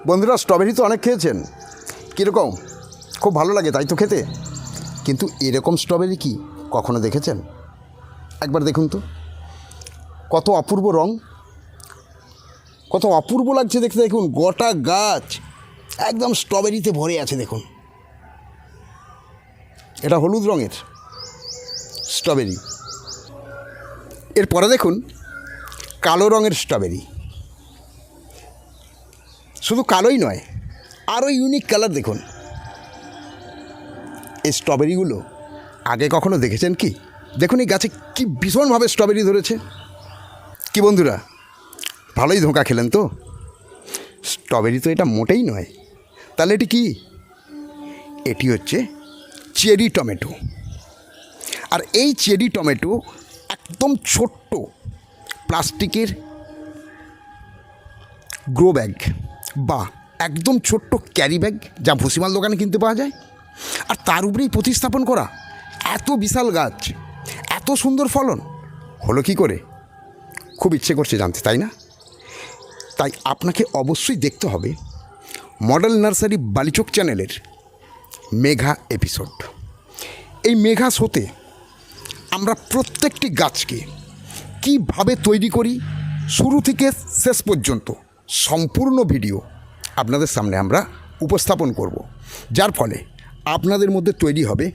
বন্ধুরা, স্ট্রবেরি তো অনেক খেয়েছেন। কীরকম? খুব ভালো লাগে তাই তো খেতে। কিন্তু এরকম স্ট্রবেরি কি কখনো দেখেছেন? একবার দেখুন তো, কত অপূর্ব রং, কত অপূর্ব লাগছে দেখতে। দেখুন, গোটা গাছ একদম স্ট্রবেরিতে ভরে আছে। দেখুন, এটা হলুদ রঙের স্ট্রবেরি। এরপরে দেখুন কালো রঙের স্ট্রবেরি। শুধু কালোই নয়, আরও ইউনিক কালার দেখুন। এই স্ট্রবেরিগুলো আগে কখনো দেখেছেন কি? দেখুন এই গাছে কি ভীষণভাবে স্ট্রবেরি ধরেছে। কি বন্ধুরা, ভালোই ধোঁকা খেলেন তো? স্ট্রবেরি তো এটা মোটেই নয়। তাহলে এটি কি? এটি হচ্ছে চেরি টমেটো। আর এই চেরি টমেটো একদম ছোট্ট প্লাস্টিকের গ্রো ব্যাগ বা একদম ছোট্ট ক্যারি ব্যাগ, যা ভুসিমাল দোকানে কিনতে পাওয়া যায়, আর তার উপরেই প্রতিস্থাপন করা এত বিশাল গাছ, এত সুন্দর ফলন হলো কি করে? খুব ইচ্ছে করছে জানতে, তাই না? তাই আপনাকে অবশ্যই দেখতে হবে মডেল নার্সারি বালিচক চ্যানেলের মেঘা এপিসোড। এই মেঘা শোতে আমরা প্রত্যেকটি গাছকে কীভাবে তৈরি করি, শুরু থেকে শেষ পর্যন্ত সম্পূর্ণ ভিডিও আপনাদের সামনে আমরা উপস্থাপন করব, যার ফলে আপনাদের মধ্যে তৈরি হবে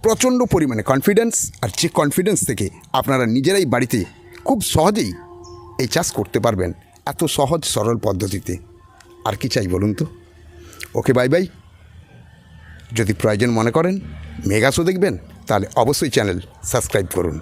প্রচণ্ড পরিমাণে কনফিডেন্স। আর যে কনফিডেন্স থেকে আপনারা নিজেরাই বাড়িতে খুব সহজেই এই চাষ করতে পারবেন, এত সহজ সরল পদ্ধতিতে। আর কি চাই বলুন তো? ওকে, বাই বাই। যদি প্রয়োজন মনে করেন মেঘা শো দেখবেন, তাহলে অবশ্যই চ্যানেল সাবস্ক্রাইব করুন।